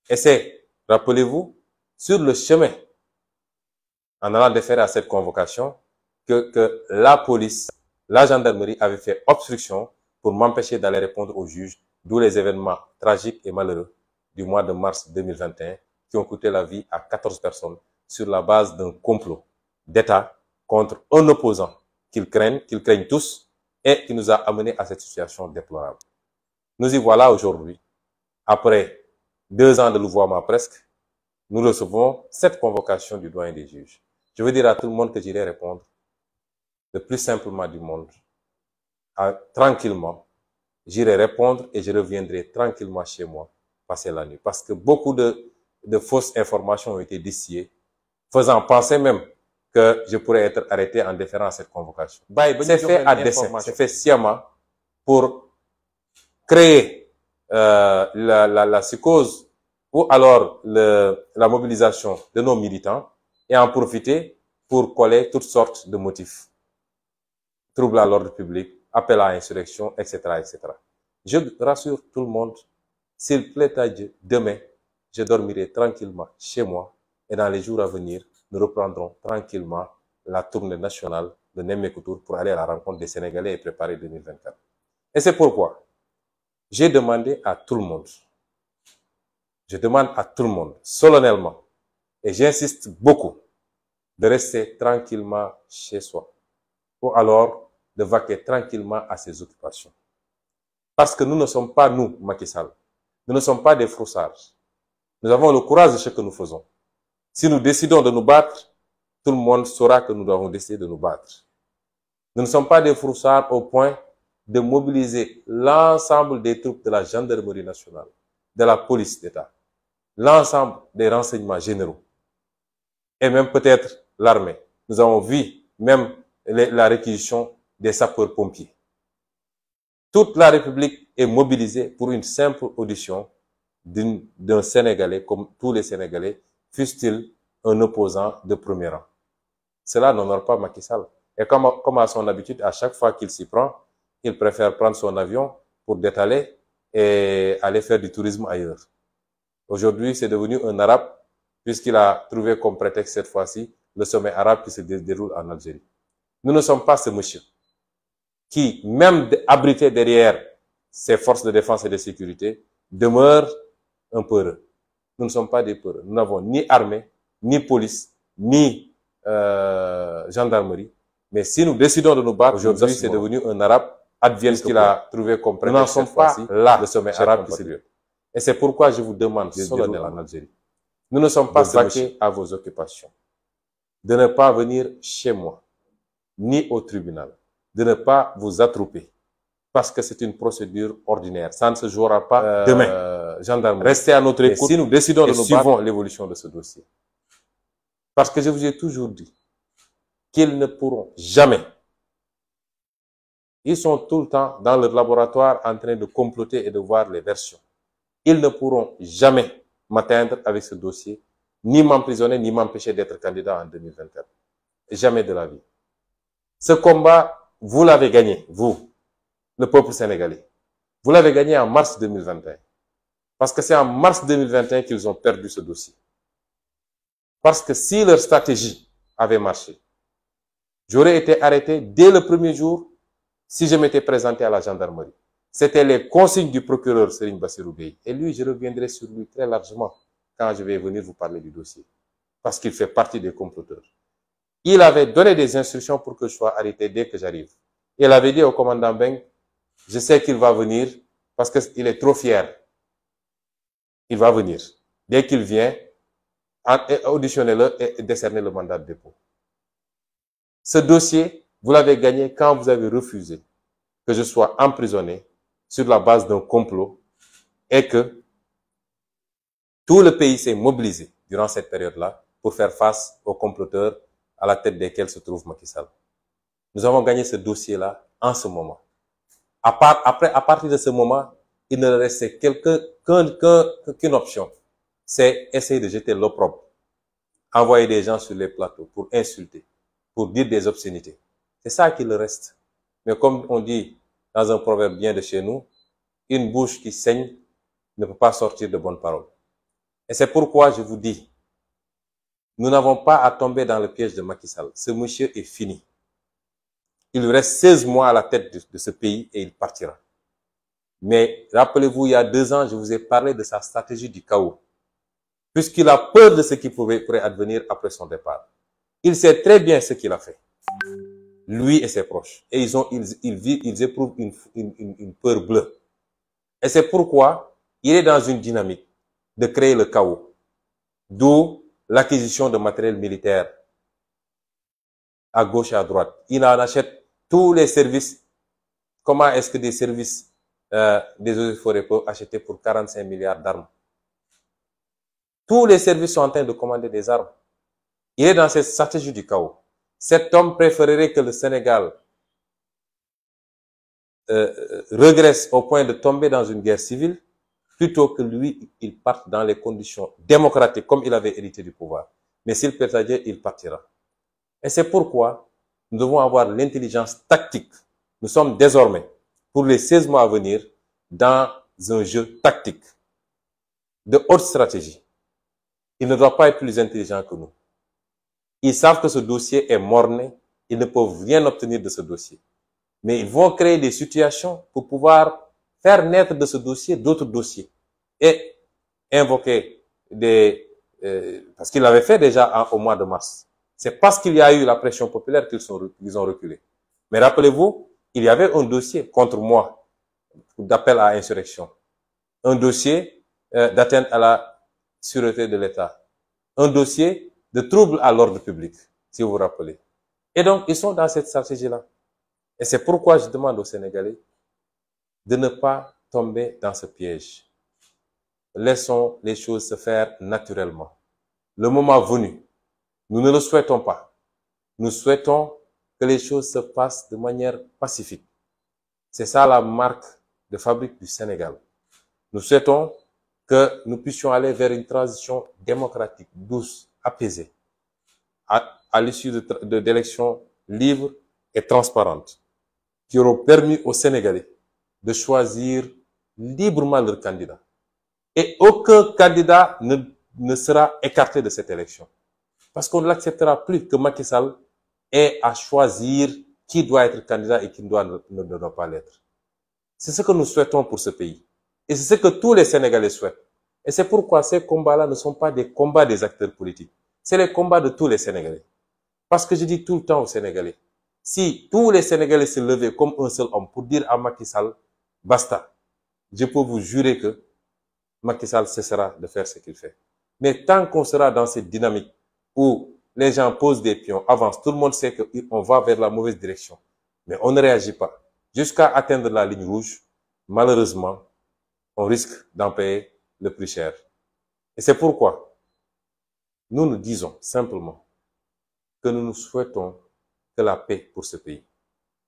Et c'est, rappelez-vous, sur le chemin, en allant déférer à cette convocation, que la police, la gendarmerie avait fait obstruction pour m'empêcher d'aller répondre au juge, d'où les événements tragiques et malheureux du mois de mars 2021 qui ont coûté la vie à 14 personnes sur la base d'un complot d'État contre un opposant qu'ils craignent tous et qui nous a amenés à cette situation déplorable. Nous y voilà aujourd'hui, après 2 ans de louvoiement presque, nous recevons cette convocation du doyen des juges. Je veux dire à tout le monde que j'irai répondre le plus simplement du monde, tranquillement. J'irai répondre et je reviendrai tranquillement chez moi passer la nuit. Parce que beaucoup de fausses informations ont été distillées, faisant penser même que je pourrais être arrêté en déférant à cette convocation. C'est fait à dessein, c'est fait sciemment pour créer la psychose ou alors la mobilisation de nos militants et en profiter pour coller toutes sortes de motifs. Trouble à l'ordre public, appel à insurrection, etc., etc. Je rassure tout le monde, s'il plaît à Dieu, demain, je dormirai tranquillement chez moi et dans les jours à venir, nous reprendrons tranquillement la tournée nationale de Nemekoutour pour aller à la rencontre des Sénégalais et préparer 2024. Et c'est pourquoi j'ai demandé à tout le monde, je demande à tout le monde, solennellement, et j'insiste beaucoup, de rester tranquillement chez soi, ou alors de vaquer tranquillement à ses occupations. Parce que nous ne sommes pas, nous, Macky Sall, nous ne sommes pas des froussards. Nous avons le courage de ce que nous faisons. Si nous décidons de nous battre, tout le monde saura que nous avons décidé de nous battre. Nous ne sommes pas des froussards au point de mobiliser l'ensemble des troupes de la gendarmerie nationale, de la police d'État, l'ensemble des renseignements généraux, et même peut-être l'armée. Nous avons vu même la réquisition des sapeurs-pompiers. Toute la République est mobilisée pour une simple audition d'un Sénégalais, comme tous les Sénégalais, fût-il un opposant de premier rang. Cela n'honore pas Macky Sall. Et comme à son habitude, à chaque fois qu'il s'y prend, il préfère prendre son avion pour détaler et aller faire du tourisme ailleurs. Aujourd'hui, c'est devenu un arabe, puisqu'il a trouvé comme prétexte cette fois-ci le sommet arabe qui se déroule en Algérie. Nous ne sommes pas ce monsieur qui, même abrité derrière ses forces de défense et de sécurité, demeure un peureux. Nous ne sommes pas des peureux. Nous n'avons ni armée, ni police, ni gendarmerie. Mais si nous décidons de nous battre, aujourd'hui c'est devenu un arabe, advienne ce qu'il a trouvé comme prétexte. Nous n'en sommes pas là, le sommet arabe qui se déroule. Et c'est pourquoi je vous demande solennellement en Algérie. Nous ne sommes pas vaqués à vos occupations. De ne pas venir chez moi, ni au tribunal. De ne pas vous attrouper. Parce que c'est une procédure ordinaire. Ça ne se jouera pas demain. Gendarmerie. Restez à notre écoute. Si nous décidons de nous suivons l'évolution de ce dossier. Parce que je vous ai toujours dit qu'ils ne pourront jamais. Ils sont tout le temps dans leur laboratoire en train de comploter et de voir les versions. Ils ne pourront jamais m'atteindre avec ce dossier, ni m'emprisonner, ni m'empêcher d'être candidat en 2024. Jamais de la vie. Ce combat, vous l'avez gagné, vous, le peuple sénégalais. Vous l'avez gagné en mars 2021. Parce que c'est en mars 2021 qu'ils ont perdu ce dossier. Parce que si leur stratégie avait marché, j'aurais été arrêté dès le premier jour si je m'étais présenté à la gendarmerie. C'était les consignes du procureur Serigne Bassirou Gueye. Et lui, je reviendrai sur lui très largement quand je vais venir vous parler du dossier. Parce qu'il fait partie des comploteurs. Il avait donné des instructions pour que je sois arrêté dès que j'arrive. Il avait dit au commandant Beng, je sais qu'il va venir parce qu'il est trop fier. Il va venir. Dès qu'il vient, auditionnez-le et décernez le mandat de dépôt. Ce dossier, vous l'avez gagné quand vous avez refusé que je sois emprisonné sur la base d'un complot et que tout le pays s'est mobilisé durant cette période-là pour faire face aux comploteurs à la tête desquels se trouve Macky Sall. Nous avons gagné ce dossier-là en ce moment. À partir de ce moment, il ne restait qu'une option. C'est essayer de jeter l'opprobre. Envoyer des gens sur les plateaux pour insulter, pour dire des obscénités. C'est ça qu'il reste. Mais comme on dit dans un proverbe bien de chez nous, une bouche qui saigne ne peut pas sortir de bonnes paroles. Et c'est pourquoi je vous dis, nous n'avons pas à tomber dans le piège de Macky Sall. Ce monsieur est fini. Il lui reste 16 mois à la tête de ce pays et il partira. Mais rappelez-vous, il y a 2 ans, je vous ai parlé de sa stratégie du chaos. Puisqu'il a peur de ce qui pourrait advenir après son départ. Il sait très bien ce qu'il a fait. Lui et ses proches. Et ils éprouvent une peur bleue. Et c'est pourquoi il est dans une dynamique de créer le chaos. D'où l'acquisition de matériel militaire à gauche et à droite. Il en achète tous les services. Comment est-ce que des services des eaux et forêts peuvent acheter pour 45 milliards d'armes? Tous les services sont en train de commander des armes. Il est dans cette stratégie du chaos. Cet homme préférerait que le Sénégal regresse au point de tomber dans une guerre civile plutôt que lui, il parte dans les conditions démocratiques comme il avait hérité du pouvoir. Mais s'il perd à Dieu, il partira. Et c'est pourquoi nous devons avoir l'intelligence tactique. Nous sommes désormais, pour les 16 mois à venir, dans un jeu tactique de haute stratégie. Il ne doit pas être plus intelligent que nous. Ils savent que ce dossier est mort-né. Ils ne peuvent rien obtenir de ce dossier. Mais ils vont créer des situations pour pouvoir faire naître de ce dossier d'autres dossiers. Et invoquer parce qu'ils l'avaient fait déjà au mois de mars. C'est parce qu'il y a eu la pression populaire qu'ils ont reculé. Mais rappelez-vous, il y avait un dossier contre moi d'appel à insurrection. Un dossier d'atteinte à la sûreté de l'État. Un dossier de trouble à l'ordre public, si vous vous rappelez. Et donc, ils sont dans cette stratégie-là. Et c'est pourquoi je demande aux Sénégalais de ne pas tomber dans ce piège. Laissons les choses se faire naturellement. Le moment venu, nous ne le souhaitons pas. Nous souhaitons que les choses se passent de manière pacifique. C'est ça la marque de fabrique du Sénégal. Nous souhaitons que nous puissions aller vers une transition démocratique, douce, apaisée, à l'issue d'élections libres et transparentes, qui auront permis aux Sénégalais de choisir librement leur candidat. Et aucun candidat ne sera écarté de cette élection. Parce qu'on ne l'acceptera plus que Macky Sall ait à choisir qui doit être candidat et qui ne doit pas l'être. C'est ce que nous souhaitons pour ce pays. Et c'est ce que tous les Sénégalais souhaitent. Et c'est pourquoi ces combats-là ne sont pas des combats des acteurs politiques. C'est les combats de tous les Sénégalais. Parce que je dis tout le temps aux Sénégalais, si tous les Sénégalais se levaient comme un seul homme pour dire à Macky Sall, basta, je peux vous jurer que Macky Sall cessera de faire ce qu'il fait. Mais tant qu'on sera dans cette dynamique où les gens posent des pions, avancent, tout le monde sait qu'on va vers la mauvaise direction, mais on ne réagit pas, jusqu'à atteindre la ligne rouge, malheureusement, on risque d'en payer le plus cher. Et c'est pourquoi nous nous disons simplement que nous nous souhaitons que la paix pour ce pays.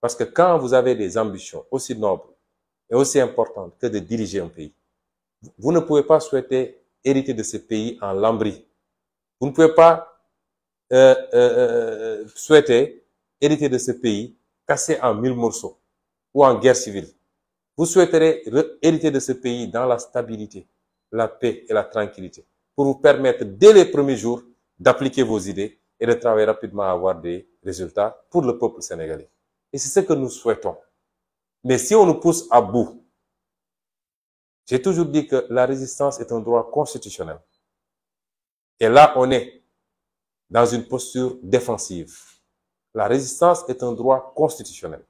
Parce que quand vous avez des ambitions aussi nobles et aussi importantes que de diriger un pays, vous ne pouvez pas souhaiter hériter de ce pays en lambris. Vous ne pouvez pas souhaiter hériter de ce pays cassé en 1000 morceaux ou en guerre civile. Vous souhaiterez hériter de ce pays dans la stabilité, la paix et la tranquillité pour vous permettre dès les premiers jours d'appliquer vos idées et de travailler rapidement à avoir des résultats pour le peuple sénégalais. Et c'est ce que nous souhaitons. Mais si on nous pousse à bout, j'ai toujours dit que la résistance est un droit constitutionnel. Et là, on est dans une posture défensive. La résistance est un droit constitutionnel.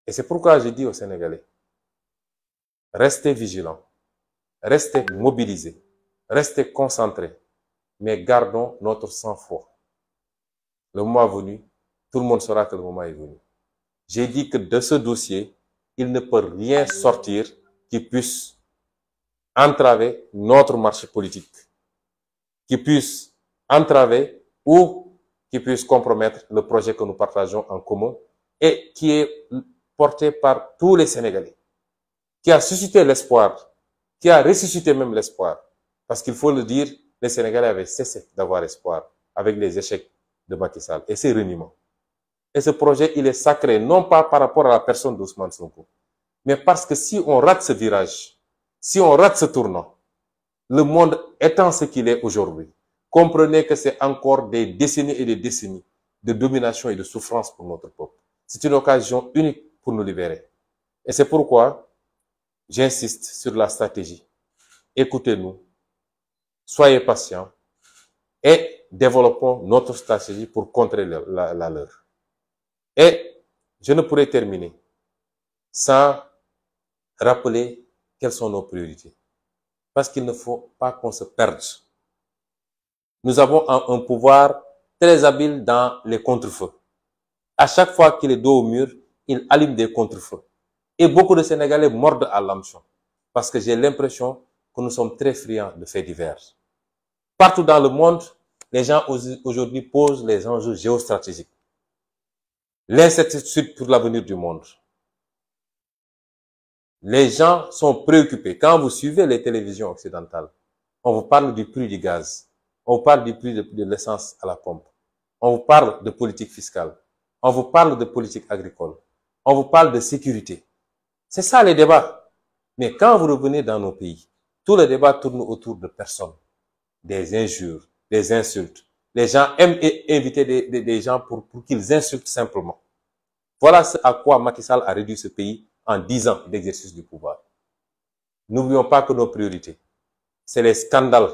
Et c'est pourquoi je dis aux Sénégalais, restez vigilants, restez mobilisés, restez concentrés, mais gardons notre sang-froid. Le moment venu, tout le monde saura que le moment est venu. J'ai dit que de ce dossier, il ne peut rien sortir qui puisse entraver notre marche politique, qui puisse entraver ou qui puisse compromettre le projet que nous partageons en commun et qui est porté par tous les Sénégalais, qui a suscité l'espoir, qui a ressuscité même l'espoir. Parce qu'il faut le dire, les Sénégalais avaient cessé d'avoir espoir avec les échecs de Macky Sall et ses reniements. Et ce projet, il est sacré, non pas par rapport à la personne d'Ousmane Sonko, mais parce que si on rate ce virage, si on rate ce tournant, Le monde étant ce qu'il est aujourd'hui, comprenez que c'est encore des décennies et des décennies de domination et de souffrance pour notre peuple. C'est une occasion unique pour nous libérer. Et c'est pourquoi j'insiste sur la stratégie. Écoutez-nous, soyez patients et développons notre stratégie pour contrer la leur. Et je ne pourrais terminer sans rappeler quelles sont nos priorités. Parce qu'il ne faut pas qu'on se perde. Nous avons un pouvoir très habile dans les contre-feux. À chaque fois qu'il est dos au mur, il allume des contre-feux. Et beaucoup de Sénégalais mordent à l'hameçon. Parce que j'ai l'impression que nous sommes très friands de faits divers. Partout dans le monde, les gens aujourd'hui posent les enjeux géostratégiques. L'incertitude pour l'avenir du monde. Les gens sont préoccupés. Quand vous suivez les télévisions occidentales, on vous parle du prix du gaz. On vous parle du prix de l'essence à la pompe. On vous parle de politique fiscale. On vous parle de politique agricole. On vous parle de sécurité. C'est ça les débats. Mais quand vous revenez dans nos pays, tous les débats tournent autour de personnes. Des injures, des insultes. Les gens aiment inviter des gens pour qu'ils insultent simplement. Voilà ce à quoi Macky Sall a réduit ce pays en 10 ans d'exercice du pouvoir. N'oublions pas que nos priorités, c'est les scandales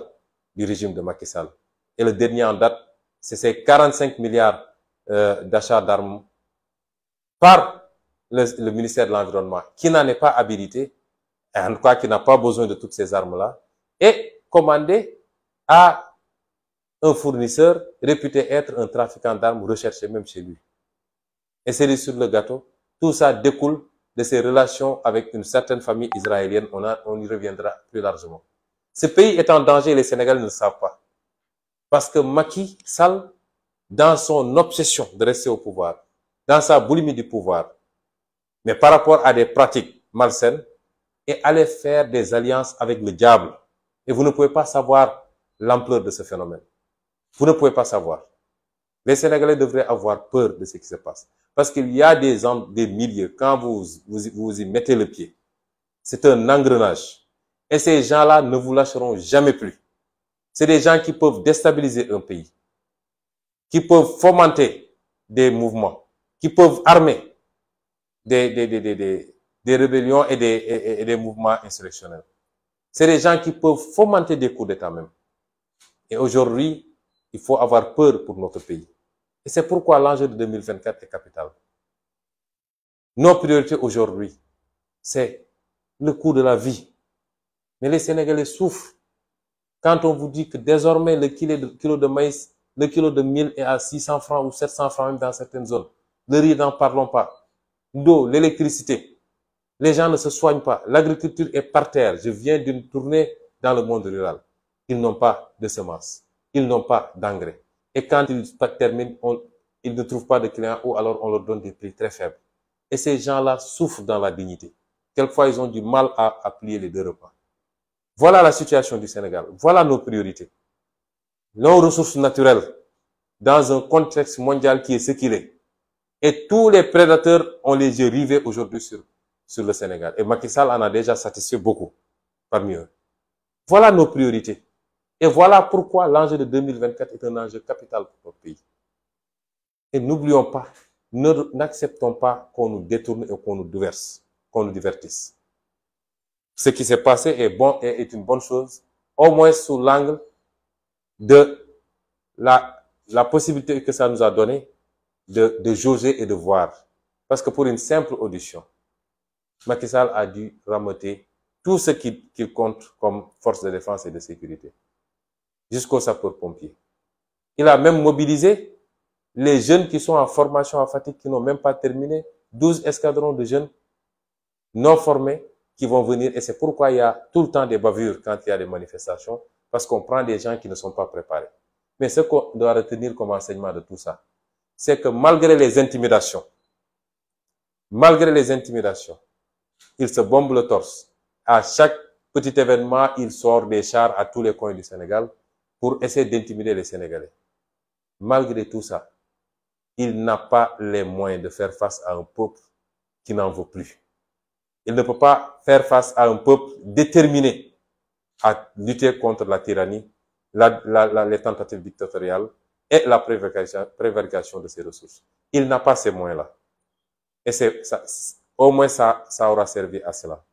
du régime de Macky Sall. Et le dernier en date, c'est ces 45 milliards d'achats d'armes par le ministère de l'Environnement, qui n'en est pas habilité, et en tout cas qui n'a pas besoin de toutes ces armes-là, et commandé à un fournisseur réputé être un trafiquant d'armes recherché même chez lui. Et c'est sur le gâteau, tout ça découle de ses relations avec une certaine famille israélienne. On y reviendra plus largement. Ce pays est en danger et les Sénégalais ne le savent pas. Parce que Macky Sall, dans son obsession de rester au pouvoir, dans sa boulimie du pouvoir, mais par rapport à des pratiques malsaines, est allé faire des alliances avec le diable. Et vous ne pouvez pas savoir l'ampleur de ce phénomène. Vous ne pouvez pas savoir. Les Sénégalais devraient avoir peur de ce qui se passe. Parce qu'il y a des milieux, quand vous y mettez le pied, c'est un engrenage. Et ces gens-là ne vous lâcheront jamais plus. C'est des gens qui peuvent déstabiliser un pays, qui peuvent fomenter des mouvements, qui peuvent armer des rébellions et des mouvements insurrectionnels. C'est des gens qui peuvent fomenter des coups d'État même. Et aujourd'hui, il faut avoir peur pour notre pays. Et c'est pourquoi l'enjeu de 2024 est capital. Nos priorités aujourd'hui, c'est le coût de la vie. Mais les Sénégalais souffrent. Quand on vous dit que désormais le kilo de maïs, le kilo de mil est à 600 francs ou 700 francs même dans certaines zones. Le riz, n'en parlons pas. L'eau, l'électricité. Les gens ne se soignent pas. L'agriculture est par terre. Je viens d'une tournée dans le monde rural. Ils n'ont pas de semences. Ils n'ont pas d'engrais. Et quand ils terminent, ils ne trouvent pas de clients ou alors on leur donne des prix très faibles. Et ces gens-là souffrent dans la dignité. Quelquefois, ils ont du mal à plier les 2 repas. Voilà la situation du Sénégal. Voilà nos priorités. Nos ressources naturelles dans un contexte mondial qui est ce qu'il est. Et tous les prédateurs ont les yeux rivés aujourd'hui sur le Sénégal. Et Macky Sall en a déjà satisfait beaucoup parmi eux. Voilà nos priorités. Et voilà pourquoi l'enjeu de 2024 est un enjeu capital pour notre pays. Et n'oublions pas, n'acceptons pas qu'on nous détourne et qu'on nous divertisse. Ce qui s'est passé est une bonne chose, au moins sous l'angle de la possibilité que ça nous a donné de jauger et de voir. Parce que pour une simple audition, Macky Sall a dû rameuter tout ce qu'il compte comme force de défense et de sécurité, jusqu'aux sapeurs-pompiers. Il a même mobilisé les jeunes qui sont en formation à Fatick, qui n'ont même pas terminé, 12 escadrons de jeunes non formés qui vont venir. Et c'est pourquoi il y a tout le temps des bavures quand il y a des manifestations, parce qu'on prend des gens qui ne sont pas préparés. Mais ce qu'on doit retenir comme enseignement de tout ça, c'est que malgré les intimidations, il se bombe le torse. À chaque petit événement, il sort des chars à tous les coins du Sénégal pour essayer d'intimider les Sénégalais. Malgré tout ça, il n'a pas les moyens de faire face à un peuple qui n'en veut plus. Il ne peut pas faire face à un peuple déterminé à lutter contre la tyrannie, les tentatives dictatoriales et la prévarication de ses ressources. Il n'a pas ces moyens-là. Et au moins ça aura servi à cela.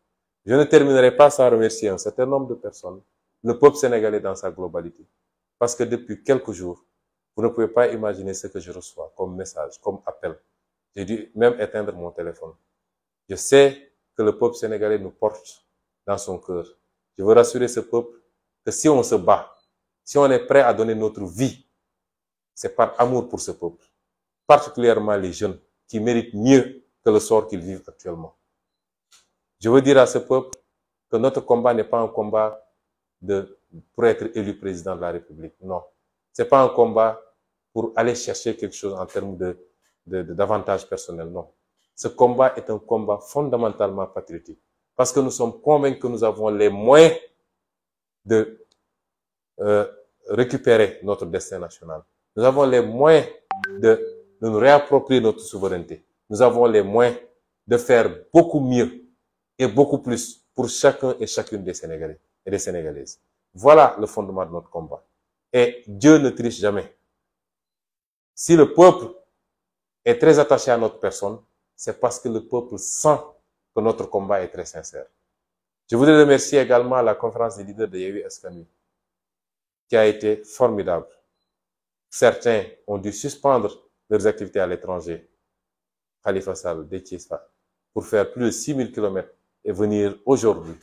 Je ne terminerai pas sans remercier un certain nombre de personnes, le peuple sénégalais dans sa globalité. Parce que depuis quelques jours, vous ne pouvez pas imaginer ce que je reçois comme message, comme appel. J'ai dû même éteindre mon téléphone. Je sais que le peuple sénégalais nous porte dans son cœur. Je veux rassurer ce peuple que si on se bat, si on est prêt à donner notre vie, c'est par amour pour ce peuple. Particulièrement les jeunes qui méritent mieux que le sort qu'ils vivent actuellement. Je veux dire à ce peuple que notre combat n'est pas un combat pour être élu président de la République. Non. C'est pas un combat pour aller chercher quelque chose en termes d'avantages personnels. Non. Ce combat est un combat fondamentalement patriotique. Parce que nous sommes convaincus que nous avons les moyens de récupérer notre destin national. Nous avons les moyens de nous réapproprier notre souveraineté. Nous avons les moyens de faire beaucoup mieux et beaucoup plus pour chacun et chacune des Sénégalais et des Sénégalaises. Voilà le fondement de notre combat. Et Dieu ne triche jamais. Si le peuple est très attaché à notre personne, c'est parce que le peuple sent que notre combat est très sincère. Je voudrais remercier également la conférence des leaders de Yewwi Askan Wi, qui a été formidable. Certains ont dû suspendre leurs activités à l'étranger, Khalifa Sall, Déthié Fall, pour faire plus de 6000 km et venir aujourd'hui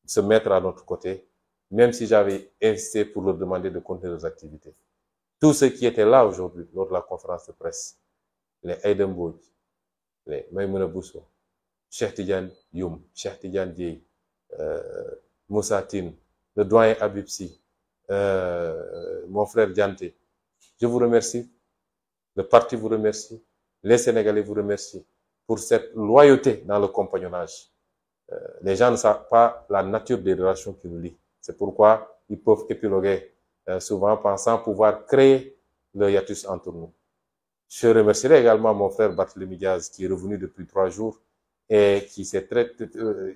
se mettre à notre côté, même si j'avais insisté pour leur demander de continuer leurs activités. Tous ceux qui étaient là aujourd'hui, lors de la conférence de presse, les Aïda Mbodj, les Maïmouna Bousso, Cheikh Tidiane Youm, Cheikh Tidiane Dièye, Moussa Tine, le doyen Habib Sy, mon frère Dianté, je vous remercie, le parti vous remercie, les Sénégalais vous remercient pour cette loyauté dans le compagnonnage. Les gens ne savent pas la nature des relations qui nous lient. C'est pourquoi ils peuvent épiloguer souvent pensant pouvoir créer le hiatus entre nous. Je remercierai également mon frère Barthélémy Diaz qui est revenu depuis 3 jours et qui s'est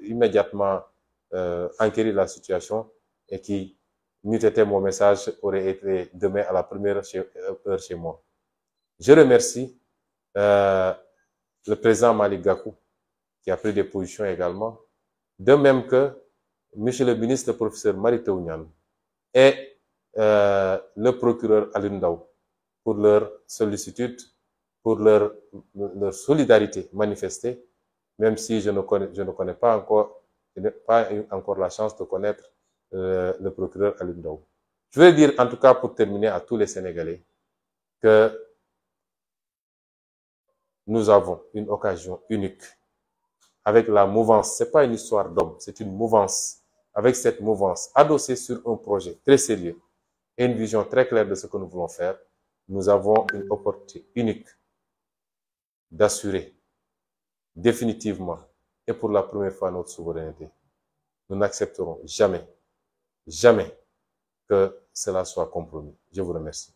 immédiatement enquéri de la situation et qui, n'eût été mon message, aurait été demain à la première heure chez moi. Je remercie le président Malick Gakou qui a pris des positions également, de même que monsieur le ministre, le professeur Mary Teuw Niane et le procureur Alioune Ndao pour leur sollicitude, pour leur solidarité manifestée, même si je n'ai pas encore la chance de connaître le procureur Alioune Ndao. Je veux dire, en tout cas, pour terminer, à tous les Sénégalais, que nous avons une occasion unique avec la mouvance. C'est pas une histoire d'homme, c'est une mouvance. Avec cette mouvance, adossée sur un projet très sérieux et une vision très claire de ce que nous voulons faire, nous avons une opportunité unique d'assurer définitivement et pour la première fois notre souveraineté. Nous n'accepterons jamais, jamais que cela soit compromis. Je vous remercie.